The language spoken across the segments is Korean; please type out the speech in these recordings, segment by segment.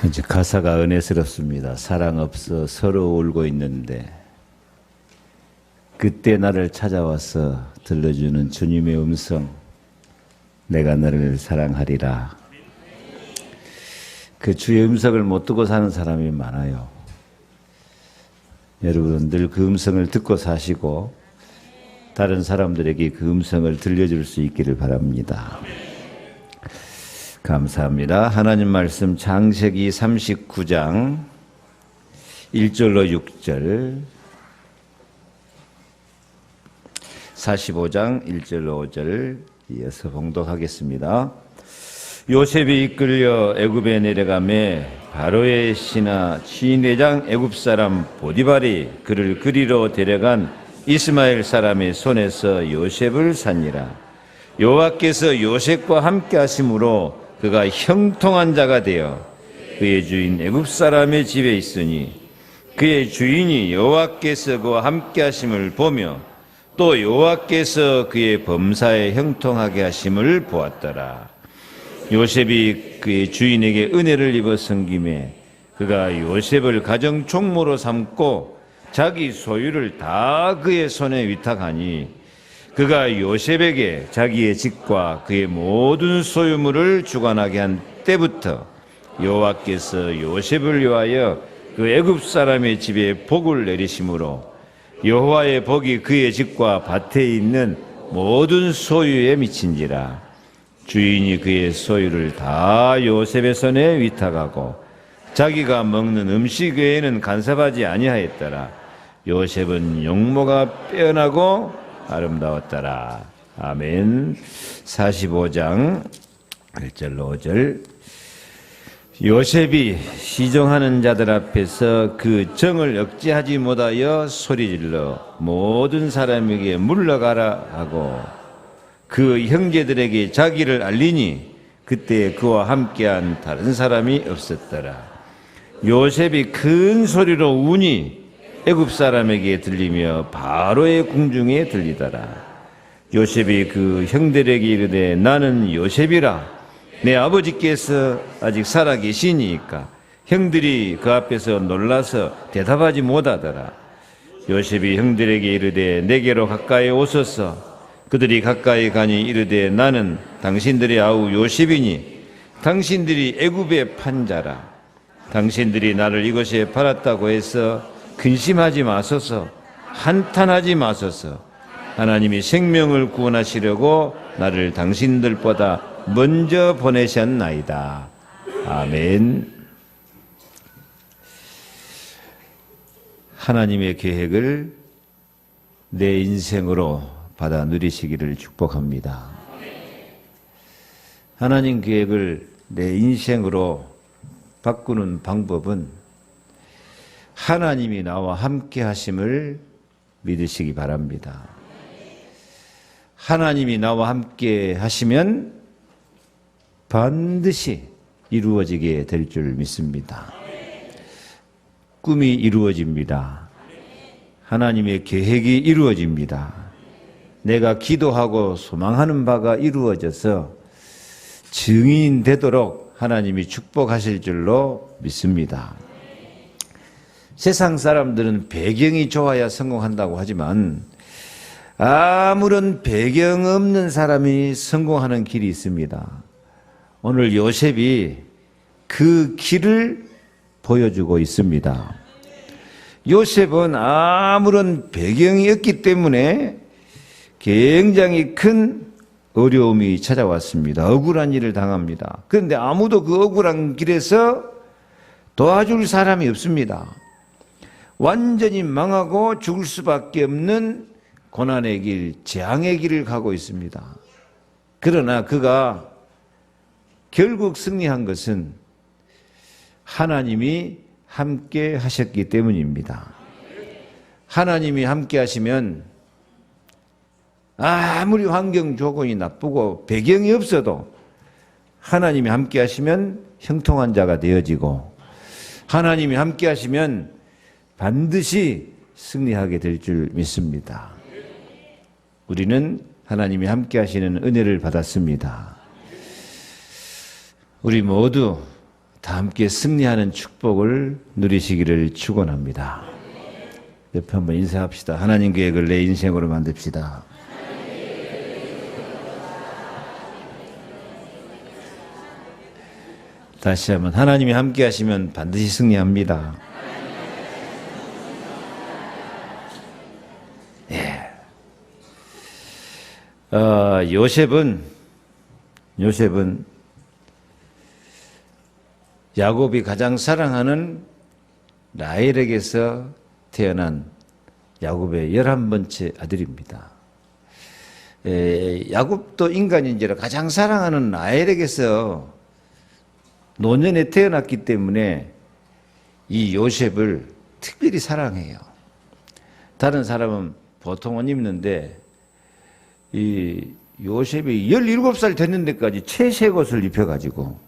이제 가사가 은혜스럽습니다. 사랑 없어 서로 울고 있는데 그때 나를 찾아와서 들려주는 주님의 음성, 내가 너를 사랑하리라. 그 주의 음성을 못 듣고 사는 사람이 많아요. 여러분은 늘 그 음성을 듣고 사시고 다른 사람들에게 그 음성을 들려줄 수 있기를 바랍니다. 감사합니다. 하나님 말씀 창세기 39장 1절로 6절, 45장 1절로 5절 이어서 봉독하겠습니다. 요셉이 이끌려 애굽에 내려가매 바로의 신하 취내장 애굽 사람 보디발이 그를 그리로 데려간 이스마엘 사람의 손에서 요셉을 샀니라. 여호와께서 요셉과 함께 하심으로 그가 형통한 자가 되어 그의 주인 애굽 사람의 집에 있으니 그의 주인이 여호와께서 그와 함께 하심을 보며 또 여호와께서 그의 범사에 형통하게 하심을 보았더라. 요셉이 그의 주인에게 은혜를 입어 섬김에 그가 요셉을 가정 총무로 삼고 자기 소유를 다 그의 손에 위탁하니 그가 요셉에게 자기의 집과 그의 모든 소유물을 주관하게 한 때부터 여호와께서 요셉을 위하여 그 애굽 사람의 집에 복을 내리심으로 여호와의 복이 그의 집과 밭에 있는 모든 소유에 미친지라. 주인이 그의 소유를 다 요셉의 손에 위탁하고 자기가 먹는 음식 외에는 간섭하지 아니하였더라. 요셉은 용모가 빼어나고 아름다웠더라. 아멘. 45장 1절로 5절. 요셉이 시종하는 자들 앞에서 그 정을 억제하지 못하여 소리질러 모든 사람에게 물러가라 하고 그 형제들에게 자기를 알리니 그때 그와 함께한 다른 사람이 없었더라. 요셉이 큰 소리로 우니 애굽 사람에게 들리며 바로의 궁중에 들리더라. 요셉이 그 형들에게 이르되 나는 요셉이라. 내 아버지께서 아직 살아 계시니까. 형들이 그 앞에서 놀라서 대답하지 못하더라. 요셉이 형들에게 이르되 내게로 가까이 오소서. 그들이 가까이 가니 이르되 나는 당신들의 아우 요셉이니 당신들이 애굽에 판 자라. 당신들이 나를 이곳에 팔았다고 해서 근심하지 마소서. 한탄하지 마소서. 하나님이 생명을 구원하시려고 나를 당신들보다 먼저 보내셨나이다. 아멘. 하나님의 계획을 내 인생으로 받아 누리시기를 축복합니다. 하나님 계획을 내 인생으로 바꾸는 방법은 하나님이 나와 함께 하심을 믿으시기 바랍니다. 하나님이 나와 함께 하시면 반드시 이루어지게 될 줄 믿습니다. 꿈이 이루어집니다. 하나님의 계획이 이루어집니다. 내가 기도하고 소망하는 바가 이루어져서 증인 되도록 하나님이 축복하실 줄로 믿습니다. 세상 사람들은 배경이 좋아야 성공한다고 하지만 아무런 배경 없는 사람이 성공하는 길이 있습니다. 오늘 요셉이 그 길을 보여주고 있습니다. 요셉은 아무런 배경이 없기 때문에 굉장히 큰 어려움이 찾아왔습니다. 억울한 일을 당합니다. 그런데 아무도 그 억울한 길에서 도와줄 사람이 없습니다. 완전히 망하고 죽을 수밖에 없는 고난의 길, 재앙의 길을 가고 있습니다. 그러나 그가 결국 승리한 것은 하나님이 함께 하셨기 때문입니다. 하나님이 함께 하시면 아무리 환경 조건이 나쁘고 배경이 없어도 하나님이 함께 하시면 형통한 자가 되어지고 하나님이 함께 하시면 반드시 승리하게 될 줄 믿습니다. 우리는 하나님이 함께 하시는 은혜를 받았습니다. 우리 모두 다 함께 승리하는 축복을 누리시기를 축원합니다. 옆에 한번 인사합시다. 하나님 계획을 내 인생으로 만듭시다. 다시 한번 하나님이 함께 하시면 반드시 승리합니다. 예. 요셉은 야곱이 가장 사랑하는 라헬에게서 태어난 야곱의 11번째 아들입니다. 야곱도 인간인지라 가장 사랑하는 라헬에게서 노년에 태어났기 때문에 이 요셉을 특별히 사랑해요. 다른 사람은 보통은 입는데 이 요셉이 17살 됐는 데까지 채색 옷을 입혀가지고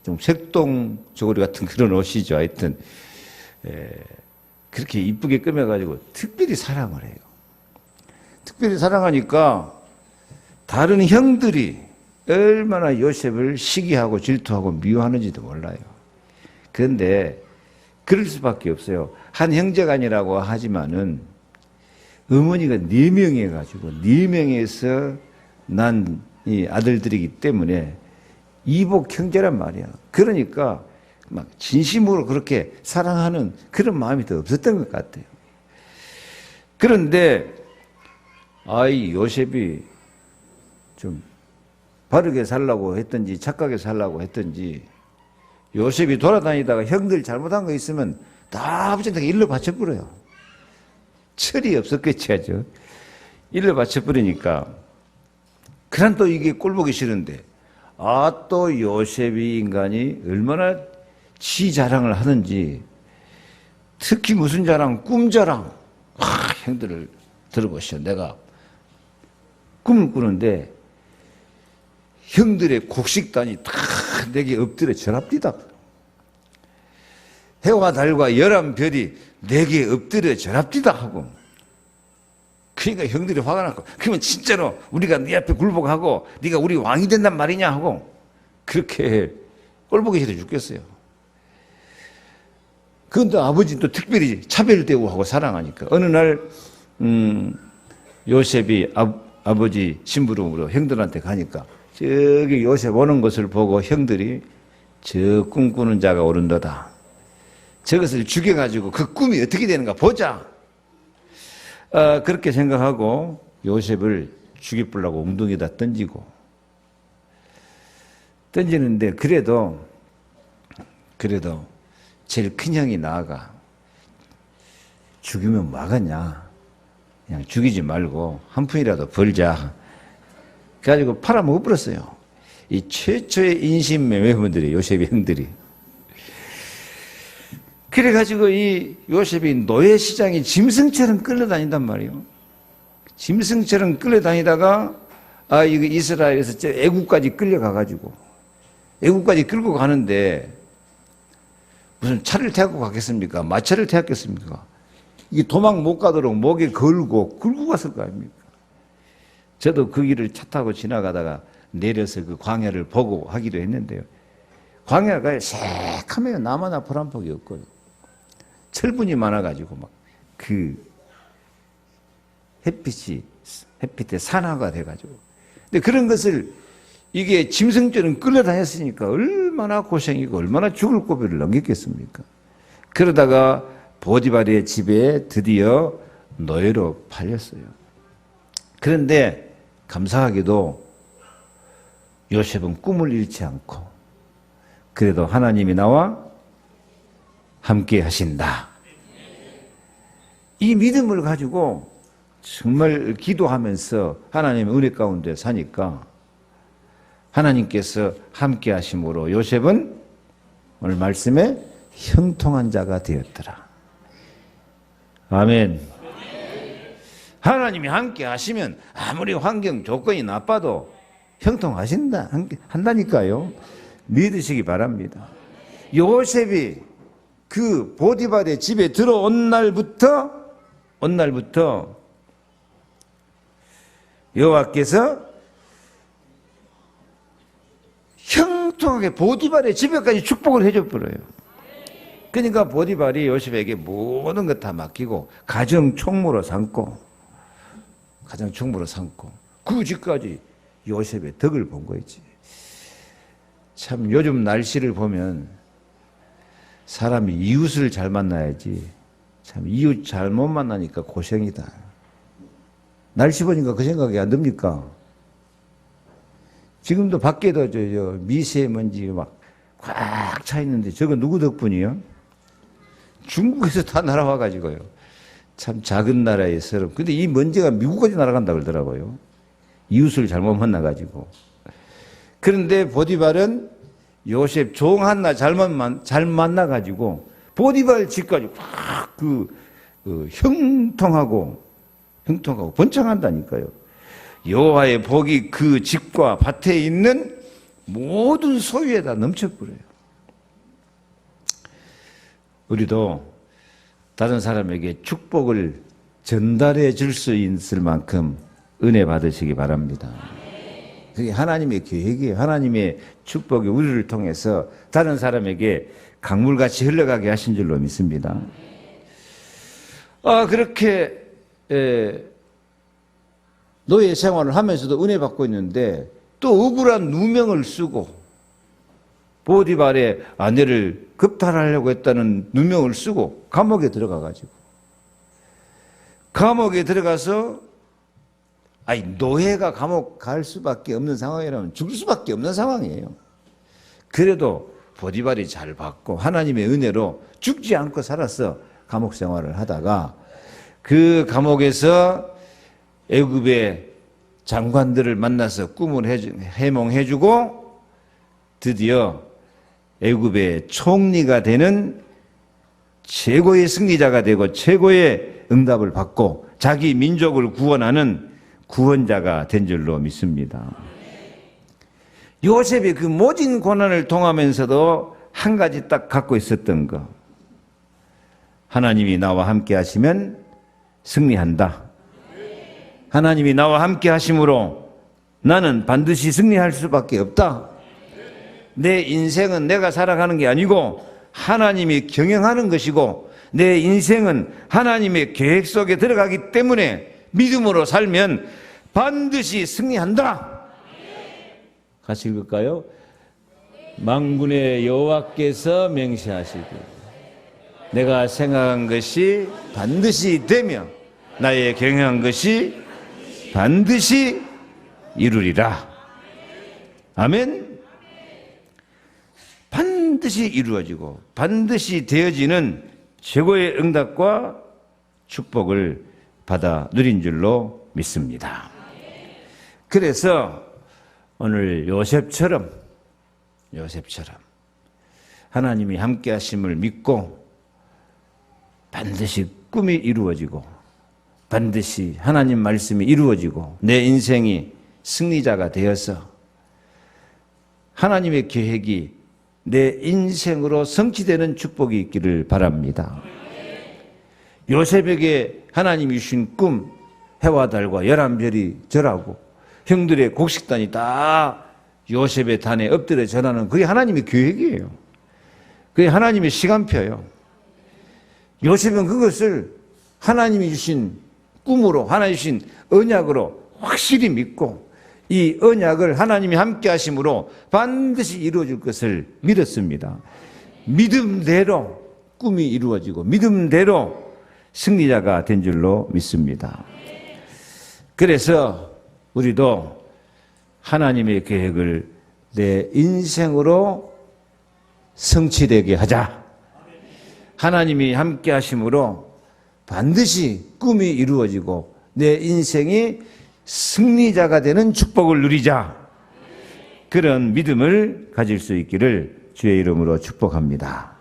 좀 색동 저고리 같은 그런 옷이죠. 하여튼 그렇게 이쁘게 꾸며가지고 특별히 사랑을 해요. 특별히 사랑하니까 다른 형들이 얼마나 요셉을 시기하고 질투하고 미워하는지도 몰라요. 그런데 그럴 수밖에 없어요. 한 형제간이라고 하지만은 어머니가 4명이 해가지고 4명에서 난 이 아들들이기 때문에 이복 형제란 말이야. 그러니까 막 진심으로 그렇게 사랑하는 그런 마음이 더 없었던 것 같아요. 그런데 아이 요셉이 좀 바르게 살라고 했든지 착하게 살라고 했든지 요셉이 돌아다니다가 형들 잘못한 거 있으면 다 아버지한테 일러 바쳐버려요. 철이 없었겠지 하죠. 일러 바쳐버리니까 그런 또 이게 꼴보기 싫은데 또 요셉이 인간이 얼마나 지 자랑을 하는지 특히 무슨 자랑? 꿈 자랑. 형들을 들어보시오. 내가 꿈을 꾸는데 형들의 곡식단이 다 내게 엎드려 절합디다. 해와 달과 11별이 내게 엎드려 절합디다 하고 그러니까 형들이 화가 났고 그러면 진짜로 우리가 네 앞에 굴복하고 네가 우리 왕이 된단 말이냐 하고 그렇게 꼴보기 싫어 죽겠어요. 그런데 아버지는 또 특별히 차별 대우하고 사랑하니까 어느 날 요셉이 아버지 심부름으로 형들한테 가니까 저기 요셉 오는 것을 보고 형들이 저 꿈꾸는 자가 오른도다. 저것을 죽여가지고 그 꿈이 어떻게 되는가 보자. 그렇게 생각하고 요셉을 죽이려고 웅덩이에다 던지는데 그래도 제일 큰 형이 나아가 죽이면 뭐하겠냐. 그냥 죽이지 말고 한 푼이라도 벌자. 그래가지고 팔아먹어버렸어요. 이 최초의 인신매매분들이 요셉의 형들이. 그래가지고 이 요셉이 노예시장에 짐승처럼 끌려다닌단 말이에요. 짐승처럼 끌려다니다가 이거 이스라엘에서 저 애국까지 끌려가가지고 애국까지 끌고 가는데 무슨 차를 태우고 가겠습니까? 마차를 태웠겠습니까? 이게 도망 못 가도록 목에 걸고 끌고 갔을 거 아닙니까? 저도 그 길을 차 타고 지나가다가 내려서 그 광야를 보고 하기도 했는데요. 광야가 새카매요. 나무 하나 풀 한 폭이 없고요. 철분이 많아가지고 막 그 햇빛에 산화가 돼가지고. 근데 그런 것을 이게 짐승처럼 끌려다녔으니까 얼마나 고생이고 얼마나 죽을 고비를 넘겼겠습니까? 그러다가 보디발의 집에 드디어 노예로 팔렸어요. 그런데 감사하게도 요셉은 꿈을 잃지 않고 그래도 하나님이 나와 함께 하신다. 이 믿음을 가지고 정말 기도하면서 하나님의 은혜 가운데 사니까 하나님께서 함께 하심으로 요셉은 오늘 말씀에 형통한 자가 되었더라. 아멘. 하나님이 함께 하시면 아무리 환경 조건이 나빠도 한다니까요. 믿으시기 바랍니다. 요셉이 그 보디발의 집에 들어온 날부터 여호와께서 형통하게 보디발의 집에까지 축복을 해줘 버려요. 그러니까 보디발이 요셉에게 모든 것 다 맡기고 가정 총무로 삼고 그 집까지 요셉의 덕을 본 거지. 참 요즘 날씨를 보면 사람이 이웃을 잘 만나야지, 참 이웃 잘못 만나니까 고생이다. 날씨 보니까 그 생각이 안 듭니까? 지금도 밖에도 저 미세먼지 막 꽉 차 있는데 저거 누구 덕분이요? 중국에서 다 날아와가지고요. 참 작은 나라의 서름. 근데 이 먼지가 미국까지 날아간다 그러더라고요. 이웃을 잘못 만나가지고. 그런데 보디발은 요셉 종 하나 잘 만나가지고 보디발 집까지 확 형통하고 번창한다니까요. 여호와의 복이 그 집과 밭에 있는 모든 소유에다 넘쳐버려요. 우리도 다른 사람에게 축복을 전달해 줄 수 있을 만큼 은혜 받으시기 바랍니다. 그게 하나님의 계획이에요. 하나님의 축복이 우리를 통해서 다른 사람에게 강물같이 흘러가게 하신 줄로 믿습니다. 그렇게 노예 생활을 하면서도 은혜 받고 있는데 또 억울한 누명을 쓰고 보디발의 아내를 급탈하려고 했다는 누명을 쓰고 감옥에 들어가서 노예가 감옥 갈 수밖에 없는 상황이라면 죽을 수밖에 없는 상황이에요. 그래도 보디발이 잘 받고 하나님의 은혜로 죽지 않고 살아서 감옥 생활을 하다가 그 감옥에서 애굽의 장관들을 만나서 꿈을 해몽해주고 드디어 애굽의 총리가 되는 최고의 승리자가 되고 최고의 응답을 받고 자기 민족을 구원하는 구원자가 된 줄로 믿습니다. 요셉이 그 모진 고난을 통하면서도 한 가지 딱 갖고 있었던 거. 하나님이 나와 함께 하시면 승리한다. 하나님이 나와 함께 하심으로 나는 반드시 승리할 수밖에 없다. 내 인생은 내가 살아가는 게 아니고 하나님이 경영하는 것이고 내 인생은 하나님의 계획 속에 들어가기 때문에 믿음으로 살면 반드시 승리한다. 같이 읽을까요? 만군의 여호와께서 맹세하시기 내가 생각한 것이 반드시 되며 나의 경영한 것이 반드시 이루리라. 아멘. 반드시 이루어지고 반드시 되어지는 최고의 응답과 축복을 받아 누린 줄로 믿습니다. 그래서 오늘 요셉처럼 하나님이 함께 하심을 믿고 반드시 꿈이 이루어지고 반드시 하나님 말씀이 이루어지고 내 인생이 승리자가 되어서 하나님의 계획이 내 인생으로 성취되는 축복이 있기를 바랍니다. 요셉에게 하나님이 주신 꿈, 해와 달과 11별이 절하고 형들의 곡식단이 다 요셉의 단에 엎드려 절하는 그게 하나님의 계획이에요. 그게 하나님의 시간표예요. 요셉은 그것을 하나님이 주신 꿈으로 하나님이 주신 언약으로 확실히 믿고 이 언약을 하나님이 함께 하심으로 반드시 이루어질 것을 믿었습니다. 믿음대로 꿈이 이루어지고 믿음대로 승리자가 된 줄로 믿습니다. 그래서 우리도 하나님의 계획을 내 인생으로 성취되게 하자. 하나님이 함께 하심으로 반드시 꿈이 이루어지고 내 인생이 승리자가 되는 축복을 누리자. 그런 믿음을 가질 수 있기를 주의 이름으로 축복합니다.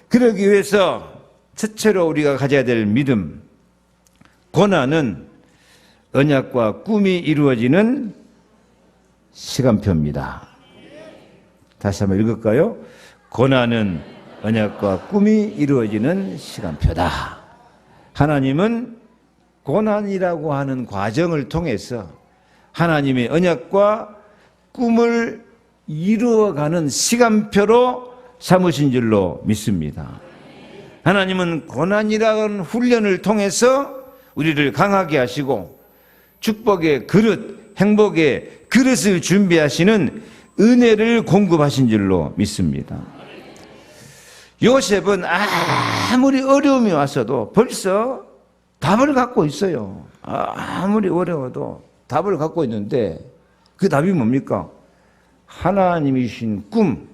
그러기 위해서 첫째로 우리가 가져야 될 믿음, 고난은 언약과 꿈이 이루어지는 시간표입니다. 다시 한번 읽을까요? 고난은 언약과 꿈이 이루어지는 시간표다. 하나님은 고난이라고 하는 과정을 통해서 하나님의 언약과 꿈을 이루어가는 시간표로 삼으신 줄로 믿습니다. 하나님은 고난이라는 훈련을 통해서 우리를 강하게 하시고 축복의 그릇, 행복의 그릇을 준비하시는 은혜를 공급하신 줄로 믿습니다. 요셉은 아무리 어려움이 왔어도 벌써 답을 갖고 있어요. 아무리 어려워도 답을 갖고 있는데 그 답이 뭡니까? 하나님이 주신 꿈.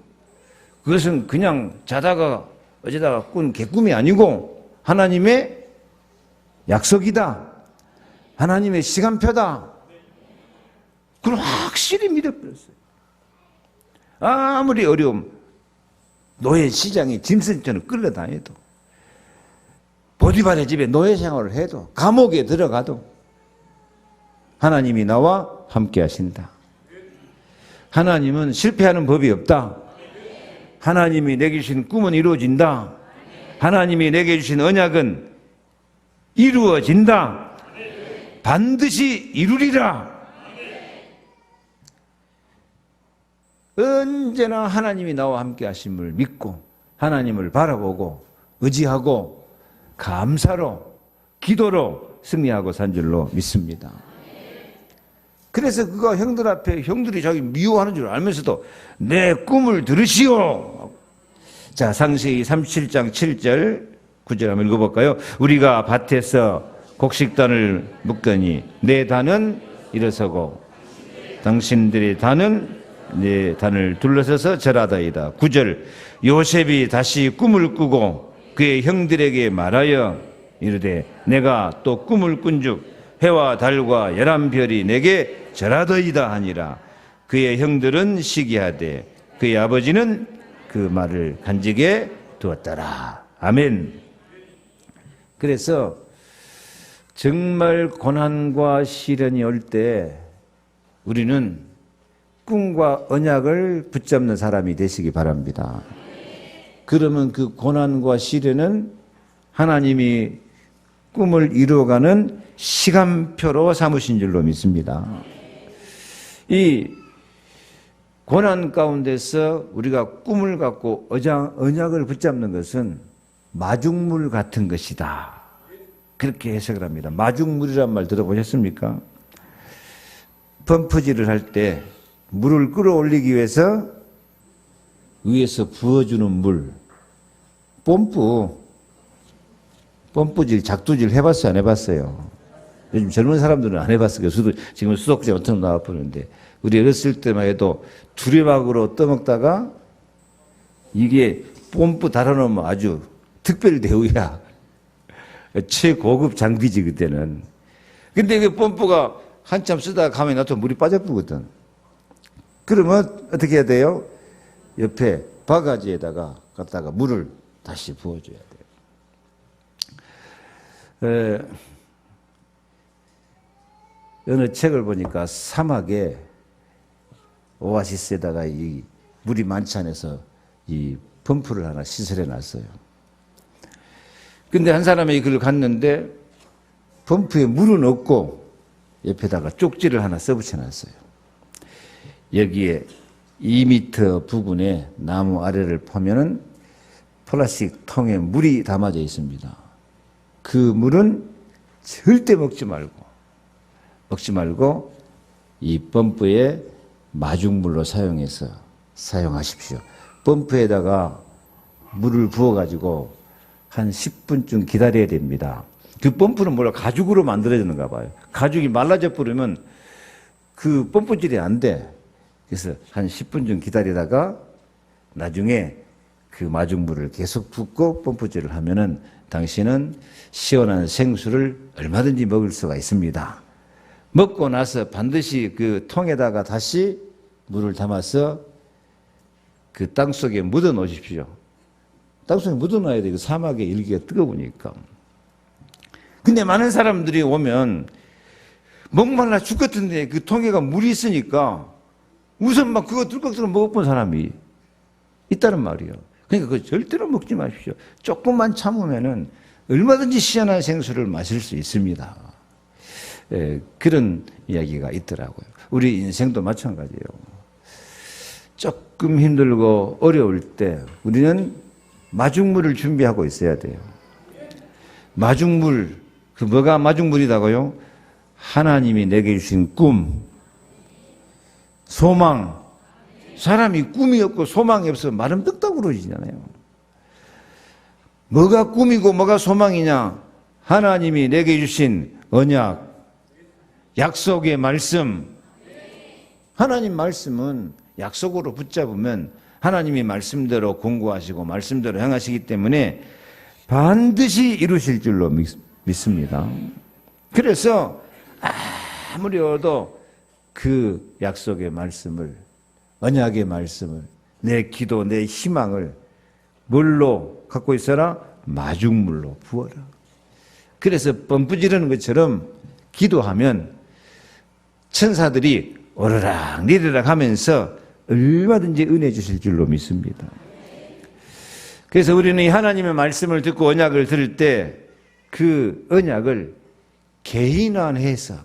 그것은 그냥 자다가 어제다가 꾼 개꿈이 아니고 하나님의 약속이다. 하나님의 시간표다. 그걸 확실히 믿어버렸어요. 아무리 어려움, 노예 시장에 짐승처럼 끌려다녀도, 보디발의 집에 노예 생활을 해도, 감옥에 들어가도 하나님이 나와 함께 하신다. 하나님은 실패하는 법이 없다. 하나님이 내게 주신 꿈은 이루어진다. 하나님이 내게 주신 언약은 이루어진다. 반드시 이루리라. 언제나 하나님이 나와 함께 하심을 믿고 하나님을 바라보고 의지하고 감사로 기도로 승리하고 산 줄로 믿습니다. 그래서 그가 형들 앞에 형들이 자기 미워하는 줄 알면서도 내 꿈을 들으시오. 자, 상세히 37장 7절 9절 한번 읽어볼까요? 우리가 밭에서 곡식단을 묶더니 내 단은 일어서고 당신들의 단은 내 단을 둘러서서 절하다이다. 9절 요셉이 다시 꿈을 꾸고 그의 형들에게 말하여 이르되 내가 또 꿈을 꾼즉 해와 달과 열한 별이 내게 절하더이다 하니라. 그의 형들은 시기하되 그의 아버지는 그 말을 간직해 두었더라. 아멘. 그래서 정말 고난과 시련이 올 때 우리는 꿈과 언약을 붙잡는 사람이 되시기 바랍니다. 그러면 그 고난과 시련은 하나님이 꿈을 이루어가는 시간표로 삼으신 줄로 믿습니다. 이 고난 가운데서 우리가 꿈을 갖고 언약을 붙잡는 것은 마중물 같은 것이다. 그렇게 해석을 합니다. 마중물이란 말 들어보셨습니까? 펌프질을 할 때 물을 끌어올리기 위해서 위에서 부어주는 물, 펌프질, 작두질 해봤어요? 안 해봤어요? 요즘 젊은 사람들은 안 해봤어요. 지금 수도꼭지 엄청 나와버리는데 우리 어렸을 때만 해도 두레박으로 떠먹다가 이게 펌프 달아놓으면 아주 특별 대우야. 최고급 장비지 그때는. 근데 그 펌프가 한참 쓰다가 가만히 놔두면 물이 빠져버리거든. 그러면 어떻게 해야 돼요? 옆에 바가지에다가 갖다가 물을 다시 부어줘야 돼요. 어느 책을 보니까 사막에 오아시스에다가 이 물이 많지 않아서 이 펌프를 하나 시설해 놨어요. 근데 한 사람이 그걸 갔는데 펌프에 물은 없고 옆에다가 쪽지를 하나 써붙여 놨어요. 여기에 2m 부근에 나무 아래를 파면은 플라스틱 통에 물이 담아져 있습니다. 그 물은 절대 먹지 말고 이 펌프에 마중물로 사용하십시오. 펌프에다가 물을 부어가지고 한 10분쯤 기다려야 됩니다. 그 펌프는 뭐라 가죽으로 만들어지는가 봐요. 가죽이 말라져 버리면 그 펌프질이 안 돼. 그래서 한 10분 좀 기다리다가 나중에 그 마중물을 계속 붓고 펌프질을 하면은 당신은 시원한 생수를 얼마든지 먹을 수가 있습니다. 먹고 나서 반드시 그 통에다가 다시 물을 담아서 그 땅속에 묻어 놓으십시오. 땅속에 묻어 놔야 돼. 그 사막의 일기가 뜨거우니까. 근데 많은 사람들이 오면 목말라 죽겠던데 그 통에가 물이 있으니까 우선 막 그거 뚫깍뚫깍 먹어본 사람이 있다는 말이에요. 그러니까 그거 절대로 먹지 마십시오. 조금만 참으면은 얼마든지 시원한 생수를 마실 수 있습니다. 그런 이야기가 있더라고요. 우리 인생도 마찬가지예요. 조금 힘들고 어려울 때 우리는 마중물을 준비하고 있어야 돼요. 마중물, 그 뭐가 마중물이다고요? 하나님이 내게 주신 꿈, 소망. 사람이 꿈이 없고 소망이 없어 마름 떡떡으로지잖아요. 뭐가 꿈이고 뭐가 소망이냐? 하나님이 내게 주신 언약, 약속의 말씀. 하나님 말씀은 약속으로 붙잡으면 하나님이 말씀대로 공부하시고 말씀대로 행하시기 때문에 반드시 이루실 줄로 믿습니다. 그래서 아무리 어려도 그 약속의 말씀을, 언약의 말씀을, 내 기도, 내 희망을 뭘로 갖고 있어라? 마중물로 부어라. 그래서 뻔뿌지르는 것처럼 기도하면 천사들이 오르락 내리락 하면서 얼마든지 은혜 주실 줄로 믿습니다. 그래서 우리는 이 하나님의 말씀을 듣고 언약을 들을 때 그 언약을 개인화해서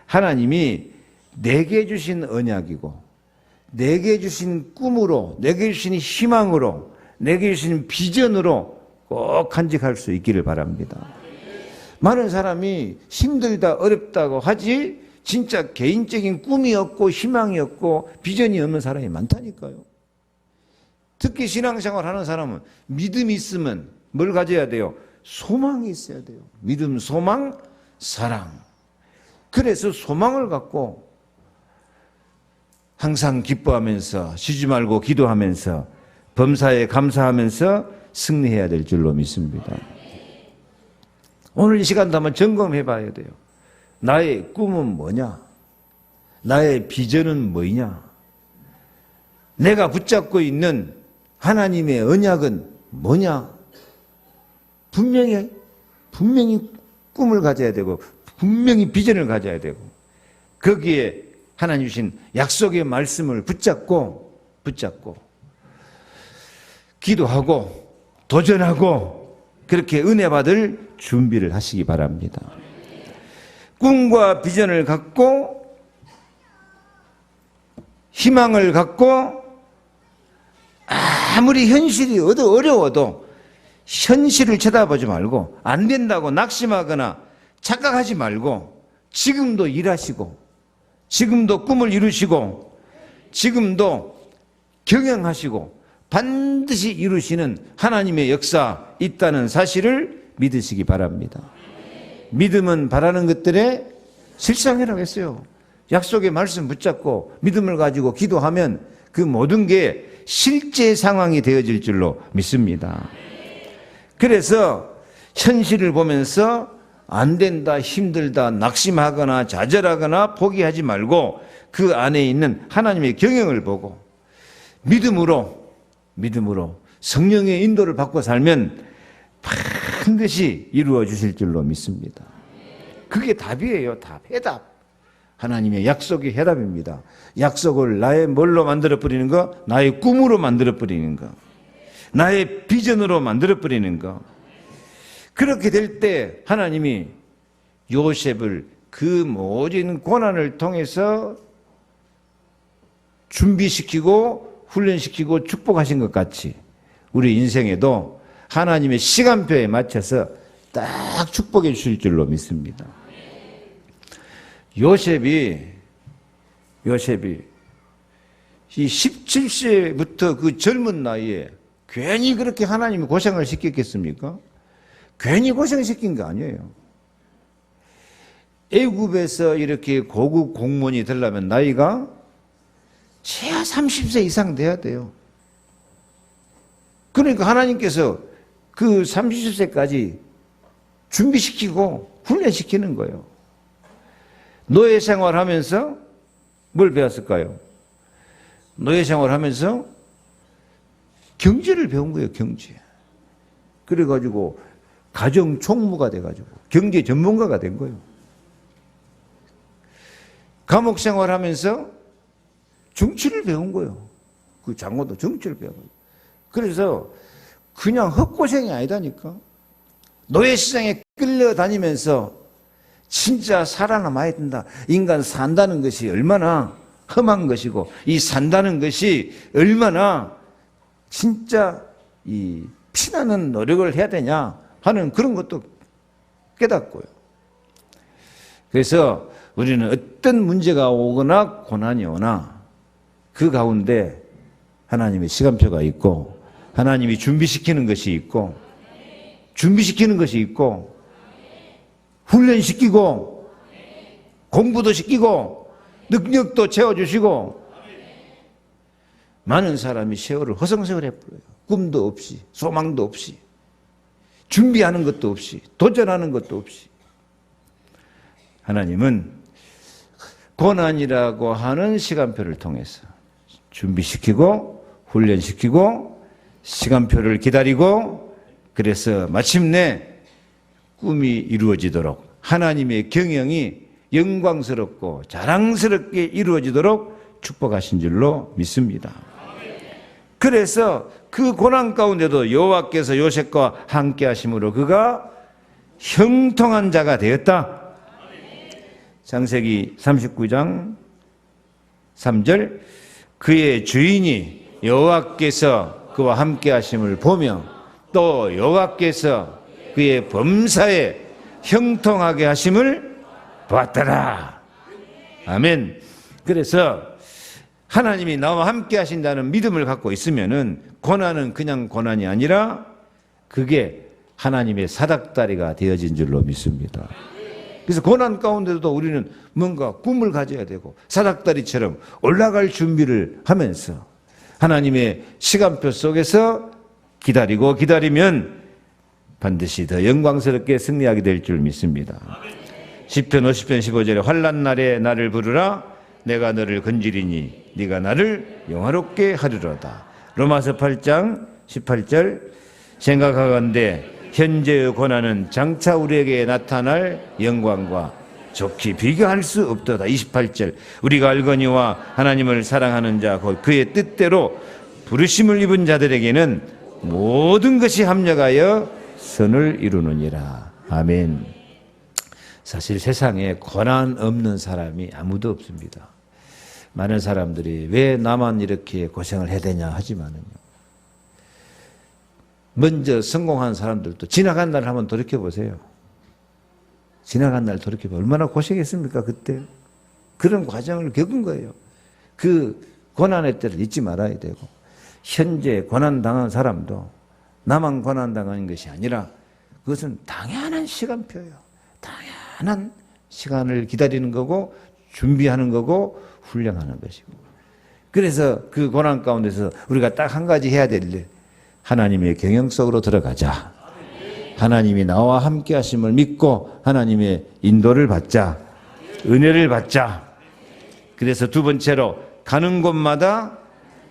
하나님이 내게 주신 언약이고 내게 주신 꿈으로, 내게 주신 희망으로, 내게 주신 비전으로 꼭 간직할 수 있기를 바랍니다. 많은 사람이 힘들다 어렵다고 하지 진짜 개인적인 꿈이 없고 희망이 없고 비전이 없는 사람이 많다니까요. 특히 신앙생활 하는 사람은 믿음이 있으면 뭘 가져야 돼요? 소망이 있어야 돼요. 믿음, 소망, 사랑. 그래서 소망을 갖고 항상 기뻐하면서 쉬지 말고 기도하면서 범사에 감사하면서 승리해야 될 줄로 믿습니다. 오늘 이 시간도 한번 점검해 봐야 돼요. 나의 꿈은 뭐냐? 나의 비전은 뭐냐? 내가 붙잡고 있는 하나님의 언약은 뭐냐? 분명히 꿈을 가져야 되고 분명히 비전을 가져야 되고 거기에 하나님 주신 약속의 말씀을 붙잡고 기도하고 도전하고 그렇게 은혜 받을 준비를 하시기 바랍니다. 꿈과 비전을 갖고 희망을 갖고 아무리 현실이 어려워도 현실을 쳐다보지 말고 안 된다고 낙심하거나 착각하지 말고 지금도 일하시고 지금도 꿈을 이루시고 지금도 경영하시고 반드시 이루시는 하나님의 역사 있다는 사실을 믿으시기 바랍니다. 믿음은 바라는 것들의 실상이라고 했어요. 약속의 말씀 붙잡고 믿음을 가지고 기도하면 그 모든 게 실제 상황이 되어질 줄로 믿습니다. 그래서 현실을 보면서 안 된다, 힘들다, 낙심하거나 좌절하거나 포기하지 말고 그 안에 있는 하나님의 경영을 보고 믿음으로 성령의 인도를 받고 살면 반드시 이루어 주실 줄로 믿습니다. 그게 답이에요. 해답. 하나님의 약속이 해답입니다. 약속을 나의 뭘로 만들어버리는 거? 나의 꿈으로 만들어버리는 거. 나의 비전으로 만들어버리는 거. 그렇게 될 때 하나님이 요셉을 그 모든 고난을 통해서 준비시키고 훈련시키고 축복하신 것 같이 우리 인생에도 하나님의 시간표에 맞춰서 딱 축복해 주실 줄로 믿습니다. 요셉이 이 17세부터 그 젊은 나이에 괜히 그렇게 하나님이 고생을 시켰겠습니까? 괜히 고생시킨 거 아니에요. 애굽에서 이렇게 고급 공무원이 되려면 나이가 최하 30세 이상 돼야 돼요. 그러니까 하나님께서 그 30세까지 준비시키고 훈련시키는 거예요. 노예 생활하면서 뭘 배웠을까요? 노예 생활하면서 경제를 배운 거예요, 경제. 그래가지고 가정 총무가 돼가지고 경제 전문가가 된 거예요. 감옥 생활하면서 정치를 배운 거예요. 그 장로도 정치를 배운 거예요. 그래서 그냥 헛고생이 아니다니까. 노예시장에 끌려다니면서 진짜 살아남아야 된다. 인간 산다는 것이 얼마나 험한 것이고 이 산다는 것이 얼마나 진짜 이 피나는 노력을 해야 되냐 하는 그런 것도 깨닫고요. 그래서 우리는 어떤 문제가 오거나 고난이 오나 그 가운데 하나님의 시간표가 있고 하나님이 준비시키는 것이 있고 훈련시키고 공부도 시키고 능력도 채워주시고 많은 사람이 세월을 허송세월 해버려요. 꿈도 없이 소망도 없이 준비하는 것도 없이 도전하는 것도 없이. 하나님은 고난이라고 하는 시간표를 통해서 준비시키고 훈련시키고 시간표를 기다리고 그래서 마침내 꿈이 이루어지도록 하나님의 경영이 영광스럽고 자랑스럽게 이루어지도록 축복하신 줄로 믿습니다. 그래서 그 고난 가운데도 여호와께서 요셉과 함께 하심으로 그가 형통한 자가 되었다. 창세기 39장 3절 그의 주인이 여호와께서 그와 함께 하심을 보며 또 여호와께서 그의 범사에 형통하게 하심을 보았더라. 아멘. 그래서 하나님이 나와 함께 하신다는 믿음을 갖고 있으면은 고난은 그냥 고난이 아니라 그게 하나님의 사닥다리가 되어진 줄로 믿습니다. 그래서 고난 가운데도 우리는 뭔가 꿈을 가져야 되고 사닥다리처럼 올라갈 준비를 하면서 하나님의 시간표 속에서 기다리고 기다리면 반드시 더 영광스럽게 승리하게 될 줄 믿습니다. 시편 50편 15절에 환난 날에 나를 부르라 내가 너를 건지리니 네가 나를 영화롭게 하리로다. 로마서 8장 18절 생각하건대 현재의 고난은 장차 우리에게 나타날 영광과 좋게 비교할 수 없도다. 28절 우리가 알거니와 하나님을 사랑하는 자 곧 그의 뜻대로 부르심을 입은 자들에게는 모든 것이 합력하여 선을 이루느니라. 아멘. 사실 세상에 고난 없는 사람이 아무도 없습니다. 많은 사람들이 왜 나만 이렇게 고생을 해야 되냐 하지만은요. 먼저 성공한 사람들도 지나간 날 한번 돌이켜보세요. 지나간 날 돌이켜보세요. 얼마나 고생했습니까 그때. 그런 과정을 겪은 거예요. 그 고난의 때를 잊지 말아야 되고 현재 고난당한 사람도 나만 고난당하는 것이 아니라 그것은 당연한 시간표예요. 당연한 시간을 기다리는 거고 준비하는 거고 훈련하는 것이고. 그래서 그 고난 가운데서 우리가 딱 한 가지 해야 될 일, 하나님의 경영 속으로 들어가자. 하나님이 나와 함께 하심을 믿고 하나님의 인도를 받자. 은혜를 받자. 그래서 두 번째로 가는 곳마다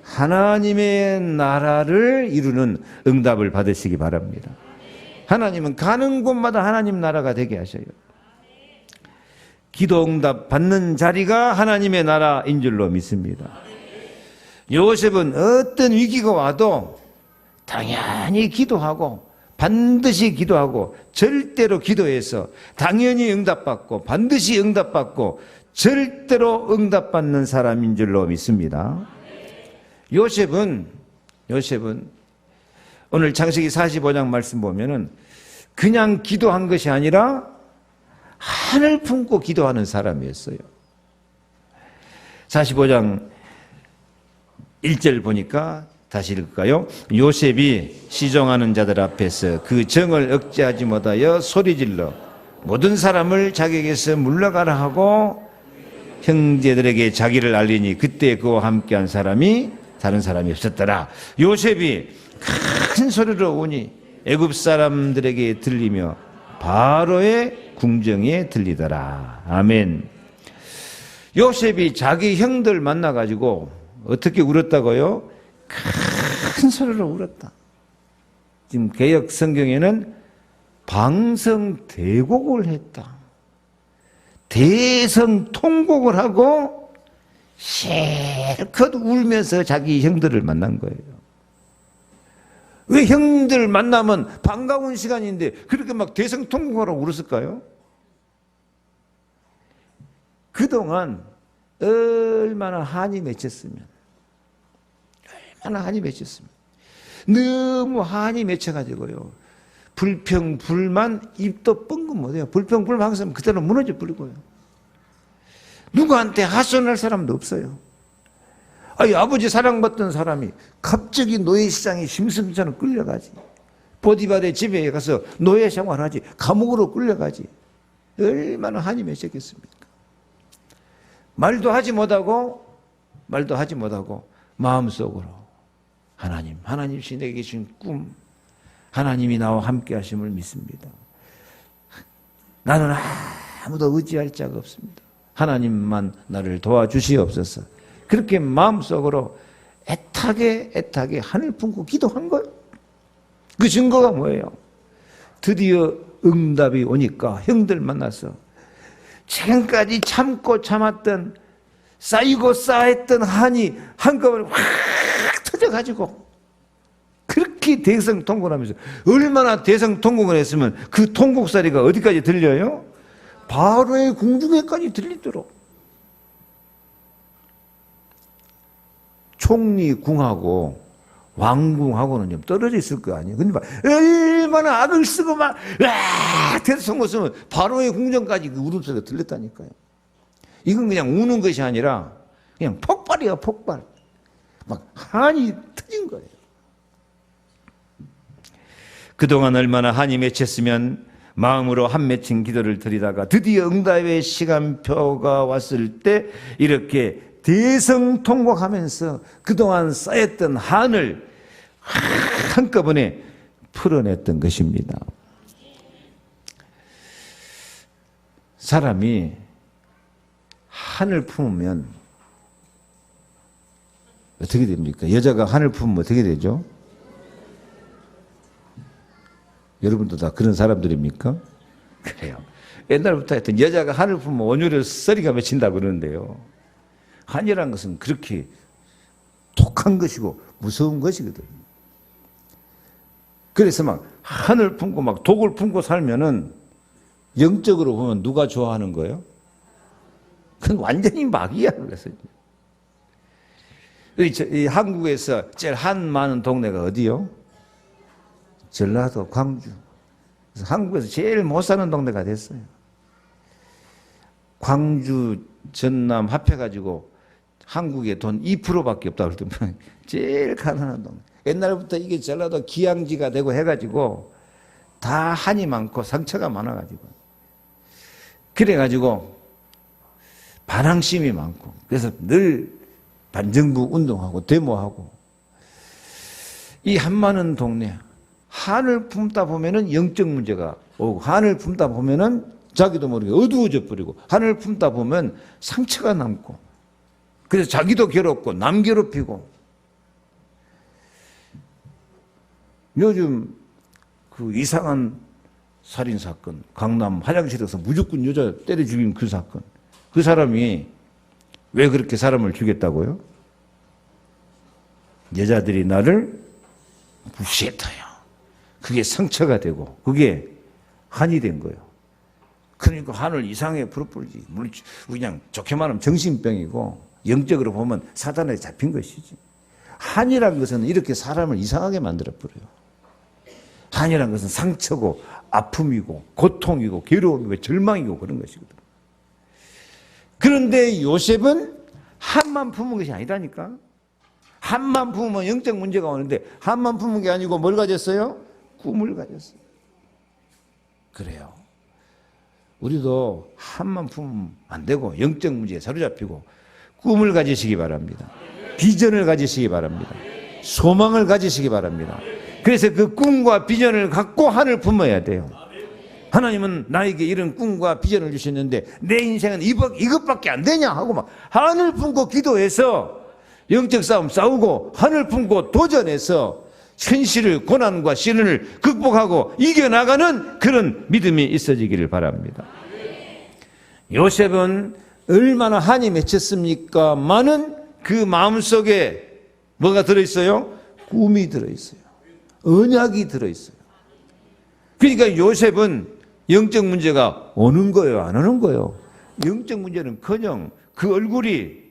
하나님의 나라를 이루는 응답을 받으시기 바랍니다. 하나님은 가는 곳마다 하나님 나라가 되게 하셔요. 기도 응답 받는 자리가 하나님의 나라인 줄로 믿습니다. 요셉은 어떤 위기가 와도 당연히 기도하고 반드시 기도하고 절대로 기도해서 당연히 응답받고 반드시 응답받고 절대로 응답받는 사람인 줄로 믿습니다. 요셉은 오늘 창세기 45장 말씀 보면은 그냥 기도한 것이 아니라 하늘 품고 기도하는 사람이었어요. 45장 1절 보니까 다시 읽을까요? 요셉이 시종하는 자들 앞에서 그 정을 억제하지 못하여 소리질러 모든 사람을 자기에게서 물러가라 하고 형제들에게 자기를 알리니 그때 그와 함께한 사람이 다른 사람이 없었더라. 요셉이 큰 소리로 우니 애굽 사람들에게 들리며 바로의 궁정에 들리더라. 아멘. 요셉이 자기 형들 만나가지고 어떻게 울었다고요? 큰 소리로 울었다. 지금 개역 성경에는 방성대곡을 했다. 대성통곡을 하고 실컷 울면서 자기 형들을 만난 거예요. 왜 형들 만나면 반가운 시간인데 그렇게 막 대성통곡하라고 울었을까요? 그동안 얼마나 한이 맺혔으면, 얼마나 한이 맺혔으면, 너무 한이 맺혀가지고요, 불평, 불만, 입도 뻥긋 못해요. 불평, 불만 항상 그대로 무너져 버리고요. 누구한테 하소연할 사람도 없어요. 아니, 아버지 사랑받던 사람이 갑자기 노예시장에 심승처럼 끌려가지. 보디발의 집에 가서 노예 생활하지. 감옥으로 끌려가지. 얼마나 한이 맺혔겠습니까? 말도 하지 못하고 마음속으로 하나님이 내게 주신 꿈, 하나님이 나와 함께 하심을 믿습니다. 나는 아무도 의지할 자가 없습니다. 하나님만 나를 도와주시옵소서. 그렇게 마음속으로 애타게 하늘 품고 기도한 거예요. 그 증거가 뭐예요? 드디어 응답이 오니까 형들 만나서 지금까지 참고 참았던, 쌓이고 쌓였던 한이 한꺼번에 확 터져가지고 그렇게 대성통곡을 하면서, 얼마나 대성통곡을 했으면 그 통곡소리가 어디까지 들려요? 바로의 궁중에까지 들리도록. 총리궁하고 왕궁하고는 좀 떨어져 있을 거 아니에요. 근데 막 얼마나 악을 쓰고 막 대성통곡 쓰면 바로의 궁전까지 그 울음소리가 들렸다니까요. 이건 그냥 우는 것이 아니라 그냥 폭발이에요, 폭발. 막 한이 터진 거예요. 그동안 얼마나 한이 맺혔으면 마음으로 한 맺힌 기도를 드리다가 드디어 응답의 시간표가 왔을 때 이렇게 대성통곡하면서 그동안 쌓였던 한을 한꺼번에 풀어냈던 것입니다. 사람이 한을 품으면 어떻게 됩니까? 여자가 한을 품으면 어떻게 되죠? 여러분도 다 그런 사람들입니까? 그래요. 옛날부터 하여튼 여자가 한을 품으면 온유를 썰이가 맺힌다고 그러는데요. 한이라는 것은 그렇게 독한 것이고 무서운 것이거든요. 그래서 막 한을 품고 막 독을 품고 살면은 영적으로 보면 누가 좋아하는 거예요? 그건 완전히 마귀야. 그래서 이 한국에서 제일 한 많은 동네가 어디요? 전라도, 광주. 그래서 한국에서 제일 못 사는 동네가 됐어요. 광주, 전남 합해가지고 한국에 돈 2%밖에 없다고 그러더니 제일 가난한 동네. 옛날부터 이게 전라도 기양지가 되고 해가지고 다 한이 많고 상처가 많아가지고. 그래가지고 반항심이 많고, 그래서 늘 반정부 운동하고 데모하고. 이 한 많은 동네, 한을 품다 보면은 영적 문제가 오고, 한을 품다 보면은 자기도 모르게 어두워져 버리고, 한을 품다 보면 상처가 남고, 그래서 자기도 괴롭고 남 괴롭히고. 요즘 그 이상한 살인 사건, 강남 화장실에서 무조건 여자 때려 죽인 그 사건, 그 사람이 왜 그렇게 사람을 죽였다고요? 여자들이 나를 무시했다요. 그게 상처가 되고 그게 한이 된 거예요. 그러니까 한을 이상하게 부풀지. 그냥 좋게 말하면 정신병이고 영적으로 보면 사단에 잡힌 것이지. 한이란 것은 이렇게 사람을 이상하게 만들어버려요. 한이란 것은 상처고 아픔이고 고통이고 괴로움이고 절망이고 그런 것이거든. 그런데 요셉은 한만 품은 것이 아니라니까. 한만 품으면 영적 문제가 오는데 한만 품은 게 아니고 뭘 가졌어요? 꿈을 가졌어요. 그래요. 우리도 한만 품으면 안 되고 영적 문제에 사로잡히고 꿈을 가지시기 바랍니다. 비전을 가지시기 바랍니다. 소망을 가지시기 바랍니다. 그래서 그 꿈과 비전을 갖고 한을 품어야 돼요. 하나님은 나에게 이런 꿈과 비전을 주셨는데 내 인생은 이것밖에 안 되냐 하고 막 한을 품고 기도해서 영적 싸움 싸우고 한을 품고 도전해서 현실을, 고난과 시련을 극복하고 이겨나가는 그런 믿음이 있어지기를 바랍니다. 요셉은 얼마나 한이 맺혔습니까? 많은 그 마음속에 뭐가 들어있어요? 꿈이 들어있어요. 언약이 들어있어요. 그러니까 요셉은 영적 문제가 오는 거예요, 안 오는 거예요? 영적 문제는 커녕 그 얼굴이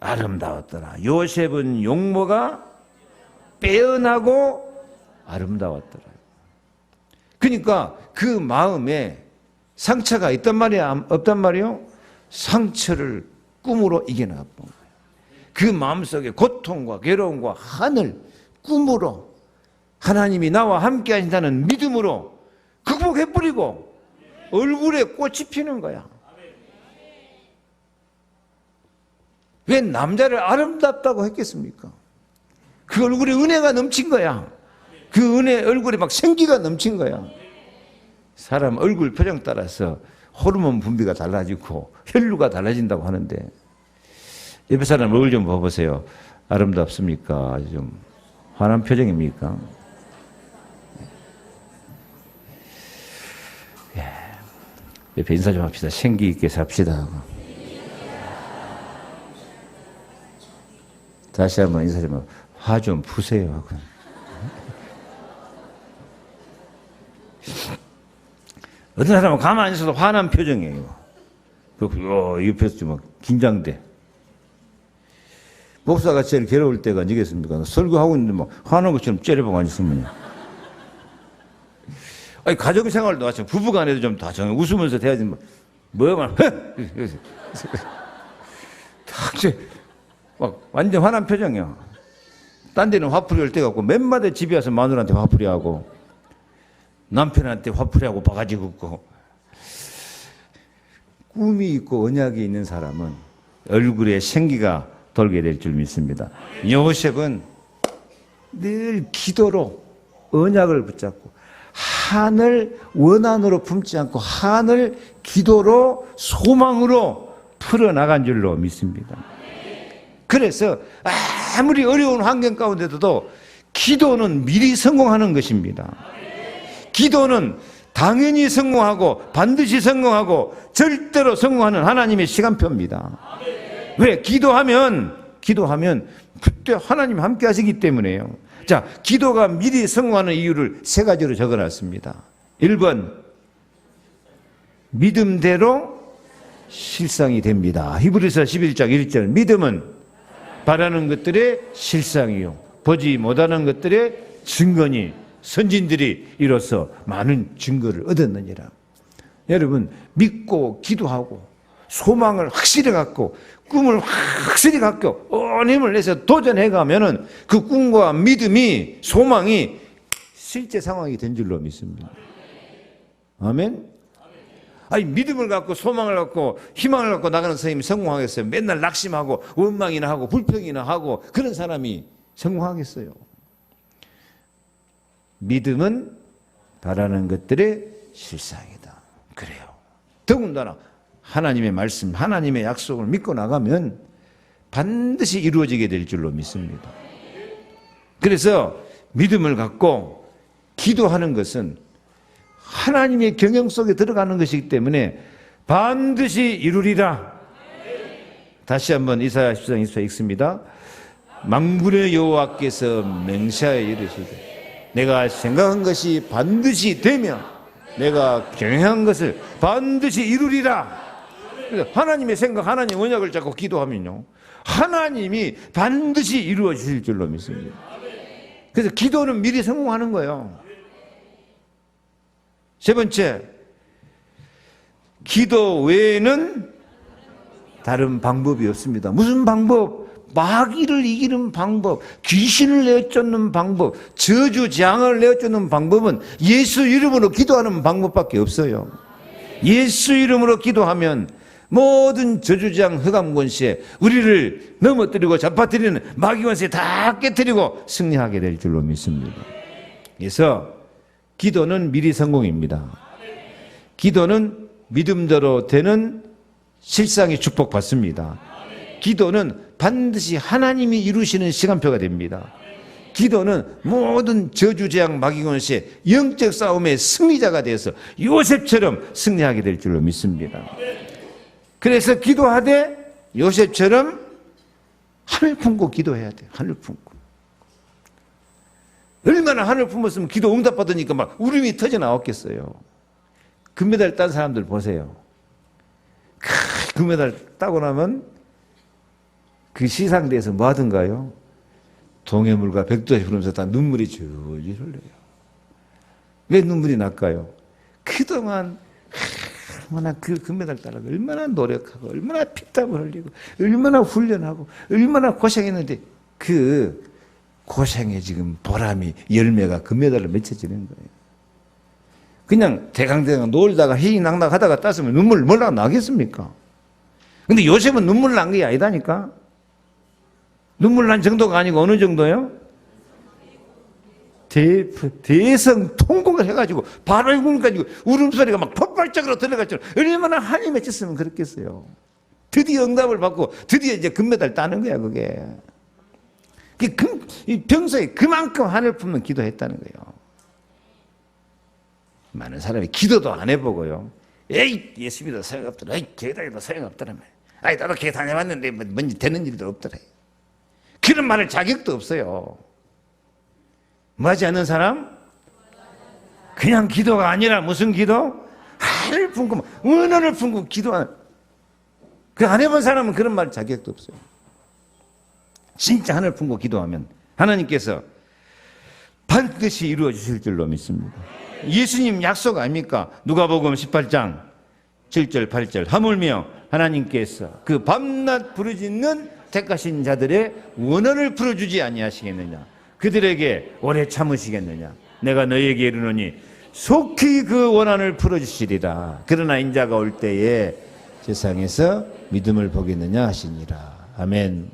아름다웠더라. 요셉은 용모가 빼어나고 아름다웠더라. 그러니까 그 마음에 상처가 있단 말이야, 없단 말이요? 상처를 꿈으로 이겨나갔던 거예요. 그 마음속에 고통과 괴로움과 한을 꿈으로 하나님이 나와 함께 하신다는 믿음으로 극복해버리고 얼굴에 꽃이 피는 거야. 왜 남자를 아름답다고 했겠습니까? 그 얼굴에 은혜가 넘친 거야. 그 얼굴에 막 생기가 넘친 거야. 사람 얼굴 표정 따라서 호르몬 분비가 달라지고 혈류가 달라진다고 하는데 옆에 사람 얼굴 좀 봐보세요. 아름답습니까? 좀 화난 표정입니까? 옆에 인사 좀 합시다. 생기 있게 삽시다. 다시 한번 인사 좀 하고 화 좀 푸세요 하고. 어떤 사람은 가만히 있어도 화난 표정이에요. 옆에서 좀 긴장돼. 목사가 제일 괴로울 때가 언제겠습니까? 설교하고 있는데 막 화난 것처럼 째려보고 앉았으면. 아니, 가정생활도 마찬가지. 부부간에도 좀 다 웃으면서 대야지. 뭐만, 막 완전 화난 표정이야. 딴 데는 화풀이 할 때가 없고 맨마다 집에 와서 마누라한테 화풀이 하고 남편한테 화풀이 하고 바가지 긋고. 꿈이 있고 언약이 있는 사람은 얼굴에 생기가 돌게 될 줄 믿습니다. 요셉은 늘 기도로 언약을 붙잡고 한을 원한으로 품지 않고 한을 기도로 소망으로 풀어나간 줄로 믿습니다. 그래서 아무리 어려운 환경 가운데도 기도는 미리 성공하는 것입니다. 기도는 당연히 성공하고 반드시 성공하고 절대로 성공하는 하나님의 시간표입니다. 왜? 기도하면 그때 하나님 함께 하시기 때문에요. 자, 기도가 미리 성공하는 이유를 3가지로 적어놨습니다. 1번, 믿음대로 실상이 됩니다. 히브리서 11장 1절, 믿음은 바라는 것들의 실상이요 보지 못하는 것들의 증거니 선진들이 이로써 많은 증거를 얻었느니라. 여러분, 믿고 기도하고 소망을 확실히 갖고 꿈을 확실히 갖고 온 힘을 내서 도전해가면은 그 꿈과 믿음이 소망이 실제 상황이 된 줄로 믿습니다. 아멘? 아니, 믿음을 갖고 소망을 갖고 희망을 갖고 나가는 사람이 성공하겠어요? 맨날 낙심하고 원망이나 하고 불평이나 하고 그런 사람이 성공하겠어요? 믿음은 바라는 것들의 실상이다. 그래요. 더군다나 하나님의 말씀, 하나님의 약속을 믿고 나가면 반드시 이루어지게 될 줄로 믿습니다. 그래서 믿음을 갖고 기도하는 것은 하나님의 경영 속에 들어가는 것이기 때문에 반드시 이루리라. 다시 한번 이사야 10장 20절 읽습니다. 만군의 여호와께서 맹세하여 이르시되 내가 생각한 것이 반드시 되며 내가 경영한 것을 반드시 이루리라. 하나님의 생각, 하나님의 언약을 잡고 기도하면요, 하나님이 반드시 이루어 주실 줄로 믿습니다. 그래서 기도는 미리 성공하는 거예요. 3번째, 기도 외에는 다른 방법이 없습니다. 무슨 방법? 마귀를 이기는 방법, 귀신을 내쫓는 방법, 저주장을 내쫓는 방법은 예수 이름으로 기도하는 방법밖에 없어요. 예수 이름으로 기도하면 모든 저주장 흑암권세 우리를 넘어뜨리고 잡아뜨리는 마귀권세 다 깨뜨리고 승리하게 될 줄로 믿습니다. 그래서 기도는 미리 성공입니다. 기도는 믿음대로 되는 실상의 축복받습니다. 기도는 반드시 하나님이 이루시는 시간표가 됩니다. 기도는 모든 저주재앙 마귀권세 영적 싸움의 승리자가 되어서 요셉처럼 승리하게 될 줄로 믿습니다. 그래서 기도하되 요셉처럼 하늘 품고 기도해야 돼요. 하늘 품고. 얼마나 하늘 품었으면 기도 응답받으니까 막 울음이 터져 나왔겠어요. 금메달 딴 사람들 보세요. 금메달 따고 나면 그 시상대에서 뭐 하던가요? 동해물과 백두에 흐르면서 다 눈물이 줄줄 흘러요. 왜 눈물이 날까요? 그동안 얼마나 그 금메달 따라고 얼마나 노력하고 얼마나 피땀을 흘리고 얼마나 훈련하고 얼마나 고생했는데 그 고생의 지금 보람이 열매가 금메달로 맺혀지는 거예요. 그냥 대강대강 놀다가 희희낙낙 하다가 땄으면 눈물 몰라 나겠습니까? 근데 요셉은 눈물 난 게 아니다니까. 눈물 난 정도가 아니고 어느 정도요? 대성 통곡을 해가지고 바로 가지고 울음소리가 막 폭발적으로 들어갔죠. 얼마나 한이 맺혔으면 그렇겠어요. 드디어 응답을 받고 드디어 이제 금메달 따는 거야 그게. 평소에 그만큼 하늘 품는 기도했다는 거예요. 많은 사람이 기도도 안 해보고요. 에이 예수 믿어도 소용없더라. 에이 교회 다녀도 소용없더라. 아이 나도 교회 다녀봤는데 뭔지 되는 일도 없더라. 그런 말할 자격도 없어요. 뭐하지 않는 사람? 그냥 기도가 아니라 무슨 기도? 하늘 품고 은혜를 품고 기도하는. 그 안 해본 사람은 그런 말 자격도 없어요. 진짜 하늘 품고 기도하면 하나님께서 반드시 이루어 주실 줄로 믿습니다. 예수님 약속 아닙니까? 누가복음 18장 7절 8절 하물며 하나님께서 그 밤낮 부르짖는 택하신 자들의 원한을 풀어주지 아니하시겠느냐? 그들에게 오래 참으시겠느냐? 내가 너희에게 이르노니 속히 그 원한을 풀어주시리라. 그러나 인자가 올 때에 세상에서 믿음을 보겠느냐 하시니라. 아멘.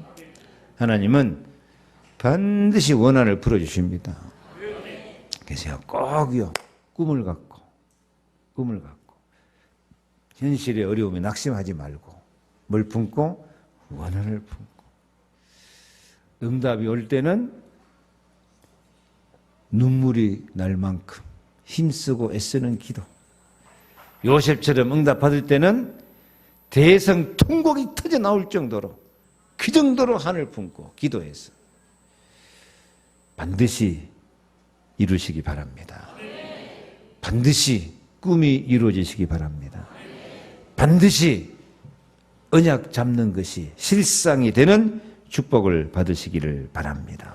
하나님은 반드시 원한을 풀어주십니다. 그래서 꼭요 꿈을 갖고 현실의 어려움에 낙심하지 말고 뭘 품고 원한을 품고 응답이 올 때는 눈물이 날 만큼 힘쓰고 애쓰는 기도. 요셉처럼 응답 받을 때는 대성 통곡이 터져 나올 정도로 그 정도로 하늘 품고 기도해서 반드시 이루시기 바랍니다. 반드시 꿈이 이루어지시기 바랍니다. 반드시 언약 잡는 것이 실상이 되는 축복을 받으시기를 바랍니다.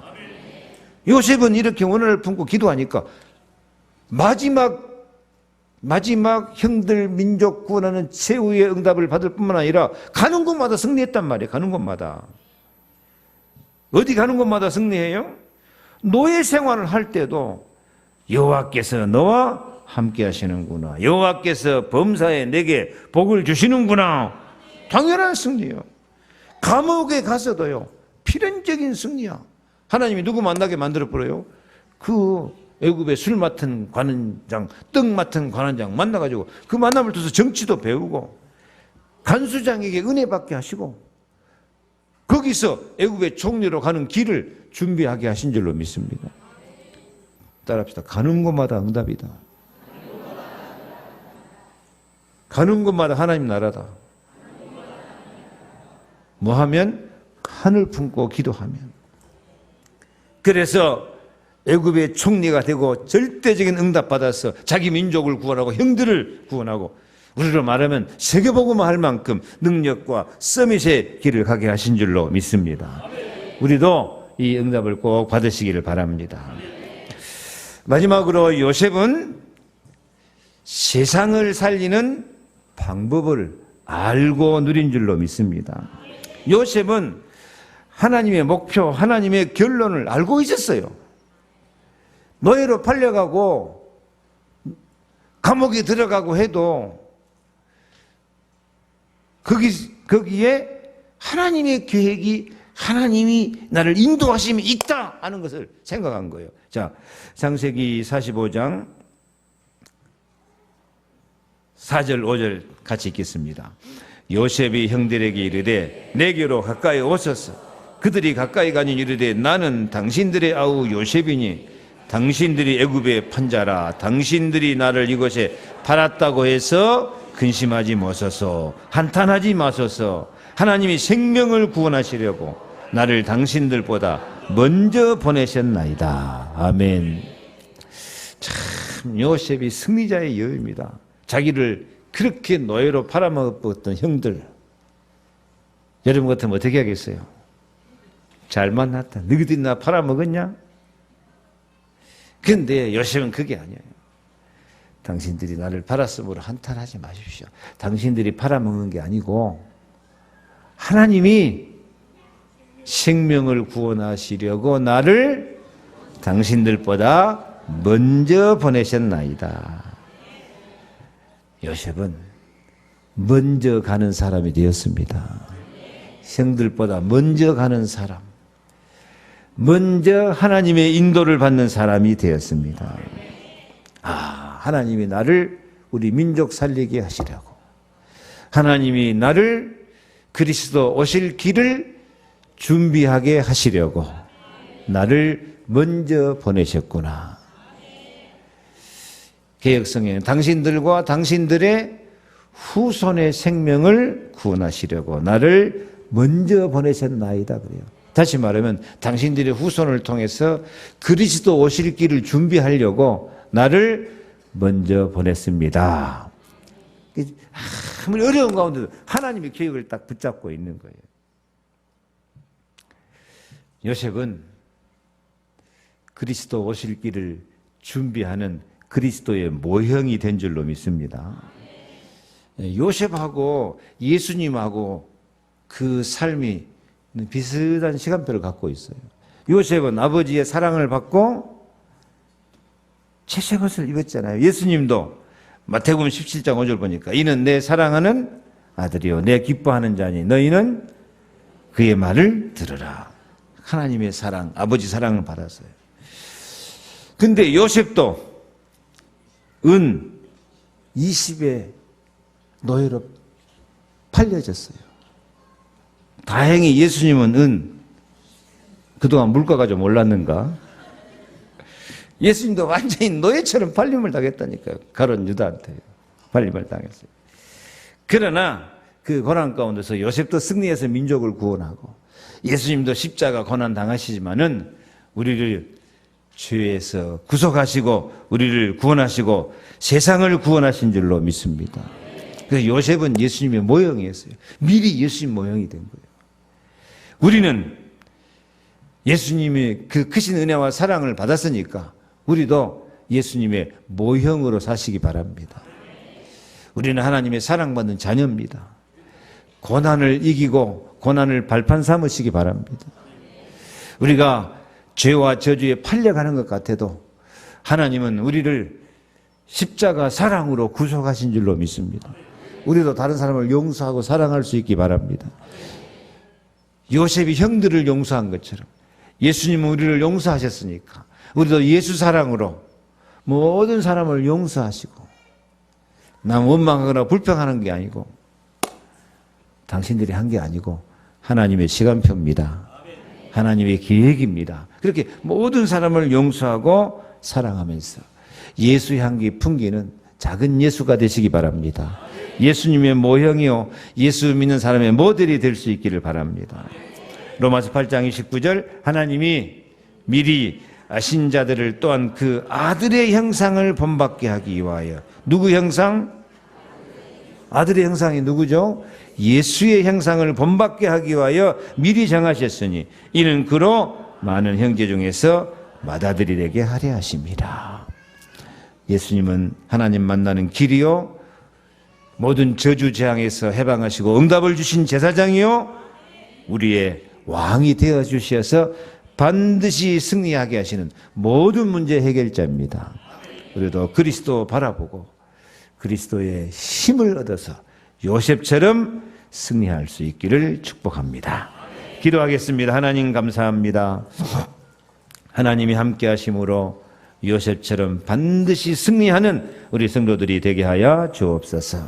요셉은 이렇게 원한을 품고 기도하니까 마지막 형들 민족 구원하는 최후의 응답을 받을 뿐만 아니라 가는 곳마다 승리했단 말이에요. 가는 곳마다. 어디 가는 곳마다 승리해요? 노예 생활을 할 때도 여호와께서 너와 함께 하시는구나. 여호와께서 범사에 내게 복을 주시는구나. 당연한 승리요. 감옥에 가서도요. 필연적인 승리야. 하나님이 누구 만나게 만들어버려요? 그 애굽의 술 맡은 관원장, 떡 맡은 관원장 만나가지고 그 만남을 통해서 정치도 배우고 간수장에게 은혜 받게 하시고 거기서 애굽의 총리로 가는 길을 준비하게 하신 줄로 믿습니다. 따라합시다. 가는 곳마다 응답이다. 가는 곳마다 하나님 나라다. 뭐 하면? 하늘 품고 기도하면. 그래서 애굽의 총리가 되고 절대적인 응답 받아서 자기 민족을 구원하고 형들을 구원하고 우리로 말하면 세계복음화 할 만큼 능력과 서밋의 길을 가게 하신 줄로 믿습니다. 우리도 이 응답을 꼭 받으시기를 바랍니다. 마지막으로 요셉은 세상을 살리는 방법을 알고 누린 줄로 믿습니다. 요셉은 하나님의 목표, 하나님의 결론을 알고 있었어요. 노예로 팔려가고 감옥에 들어가고 해도 거기에 하나님의 계획이 하나님이 나를 인도하심이 있다 하는 것을 생각한 거예요. 자, 창세기 45장 4절 5절 같이 읽겠습니다. 요셉이 형들에게 이르되 내게로 가까이 오소서. 그들이 가까이 가니 이르되 나는 당신들의 아우 요셉이니 당신들이 애굽의 판자라. 당신들이 나를 이곳에 팔았다고 해서 근심하지 마소서. 한탄하지 마소서. 하나님이 생명을 구원하시려고 나를 당신들보다 먼저 보내셨나이다. 아멘. 참 요셉이 승리자의 여유입니다. 자기를 그렇게 노예로 팔아먹었던 형들, 여러분 같으면 어떻게 하겠어요? 잘 만났다. 너희들이 나 팔아먹었냐? 근데 요셉은 그게 아니에요. 당신들이 나를 팔았으므로 한탄하지 마십시오. 당신들이 팔아먹는 게 아니고 하나님이 생명을 구원하시려고 나를 당신들보다 먼저 보내셨나이다. 요셉은 먼저 가는 사람이 되었습니다. 형들보다 먼저 가는 사람, 먼저 하나님의 인도를 받는 사람이 되었습니다. 하나님이 나를 우리 민족 살리게 하시려고, 하나님이 나를 그리스도 오실 길을 준비하게 하시려고 나를 먼저 보내셨구나. 개역성경은 당신들과 당신들의 후손의 생명을 구원하시려고 나를 먼저 보내셨나이다 그래요. 다시 말하면 당신들의 후손을 통해서 그리스도 오실 길을 준비하려고 나를 먼저 보냈습니다. 아무리 어려운 가운데도 하나님의 계획을 딱 붙잡고 있는 거예요. 요셉은 그리스도 오실 길을 준비하는 그리스도의 모형이 된 줄로 믿습니다. 요셉하고 예수님하고 그 삶이 비슷한 시간표를 갖고 있어요. 요셉은 아버지의 사랑을 받고 채색옷을 입었잖아요. 예수님도 마태복음 17장 5절 보니까 이는 내 사랑하는 아들이요 내 기뻐하는 자니 너희는 그의 말을 들으라. 하나님의 사랑, 아버지 사랑을 받았어요. 근데 요셉도 은 20에 노예로 팔려졌어요. 다행히 예수님은 은 그동안 물가가 좀 올랐는가? 예수님도 완전히 노예처럼 팔림을 당했다니까요. 가룟 유다한테 팔림을 당했어요. 그러나 그 고난 가운데서 요셉도 승리해서 민족을 구원하고 예수님도 십자가 고난 당하시지만은 우리를 죄에서 구속하시고 우리를 구원하시고 세상을 구원하신 줄로 믿습니다. 그래서 요셉은 예수님의 모형이었어요. 미리 예수님 모형이 된 거예요. 우리는 예수님의 그 크신 은혜와 사랑을 받았으니까 우리도 예수님의 모형으로 사시기 바랍니다. 우리는 하나님의 사랑받는 자녀입니다. 고난을 이기고 고난을 발판 삼으시기 바랍니다. 우리가 죄와 저주에 팔려가는 것 같아도 하나님은 우리를 십자가 사랑으로 구속하신 줄로 믿습니다. 우리도 다른 사람을 용서하고 사랑할 수 있기 바랍니다. 요셉이 형들을 용서한 것처럼 예수님은 우리를 용서하셨으니까 우리도 예수 사랑으로 모든 사람을 용서하시고 남 원망하거나 불평하는 게 아니고 당신들이 한 게 아니고 하나님의 시간표입니다. 하나님의 계획입니다. 그렇게 모든 사람을 용서하고 사랑하면서 예수 향기 풍기는 작은 예수가 되시기 바랍니다. 예수님의 모형이요 예수 믿는 사람의 모델이 될 수 있기를 바랍니다. 로마서 8장 29절 하나님이 미리 아신 자들을 또한 그 아들의 형상을 본받게 하기 위하여 누구 형상? 아들의 형상이 누구죠? 예수의 형상을 본받게 하기 위하여 미리 정하셨으니 이는 그로 많은 형제 중에서 맏아들이 되게 하려 하심이라. 예수님은 하나님 만나는 길이요 모든 저주 재앙에서 해방하시고 응답을 주신 제사장이요 우리의 왕이 되어 주셔서 반드시 승리하게 하시는 모든 문제 해결자입니다. 우리도 그리스도 바라보고 그리스도의 힘을 얻어서 요셉처럼 승리할 수 있기를 축복합니다. 기도하겠습니다. 하나님 감사합니다. 하나님이 함께 하심으로 요셉처럼 반드시 승리하는 우리 성도들이 되게 하여 주옵소서.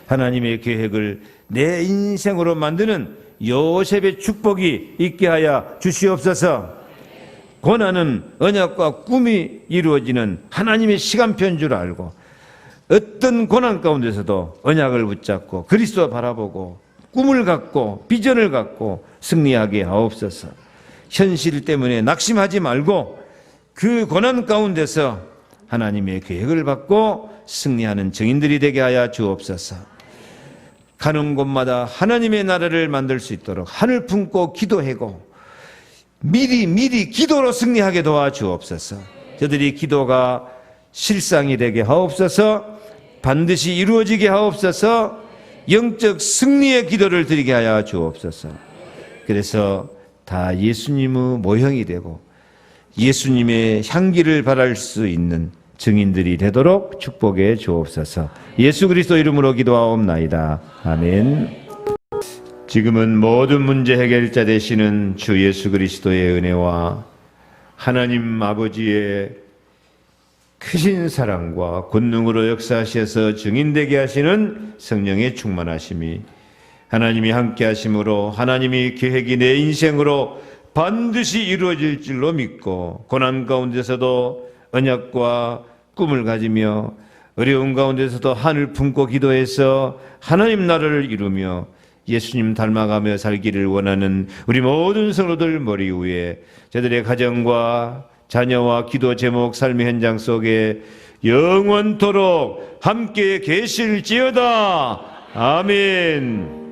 하나님의 계획을 내 인생으로 만드는 요셉의 축복이 있게 하여 주시옵소서. 고난은 언약과 꿈이 이루어지는 하나님의 시간표인 줄 알고 어떤 고난 가운데서도 언약을 붙잡고 그리스도 바라보고 꿈을 갖고 비전을 갖고 승리하게 하옵소서. 현실 때문에 낙심하지 말고 그 고난 가운데서 하나님의 계획을 받고 승리하는 증인들이 되게 하여 주옵소서. 가는 곳마다 하나님의 나라를 만들 수 있도록 하늘 품고 기도하고 미리 기도로 승리하게 도와주옵소서. 저들이 기도가 실상이 되게 하옵소서. 반드시 이루어지게 하옵소서. 영적 승리의 기도를 드리게 하여 주옵소서. 그래서 다 예수님의 모형이 되고 예수님의 향기를 발할 수 있는 증인들이 되도록 축복해 주옵소서. 예수 그리스도 이름으로 기도하옵나이다. 아멘. 지금은 모든 문제 해결자 되시는 주 예수 그리스도의 은혜와 하나님 아버지의 크신 사랑과 권능으로 역사하셔서 증인되게 하시는 성령의 충만하심이 하나님이 함께 하심으로 하나님이 계획이 내 인생으로 반드시 이루어질 줄로 믿고 고난 가운데서도 언약과 꿈을 가지며 어려운 가운데서도 하늘 품고 기도해서 하나님 나라를 이루며 예수님 닮아가며 살기를 원하는 우리 모든 성도들 머리 위에 저들의 가정과 자녀와 기도 제목 삶의 현장 속에 영원토록 함께 계실지어다. 아멘.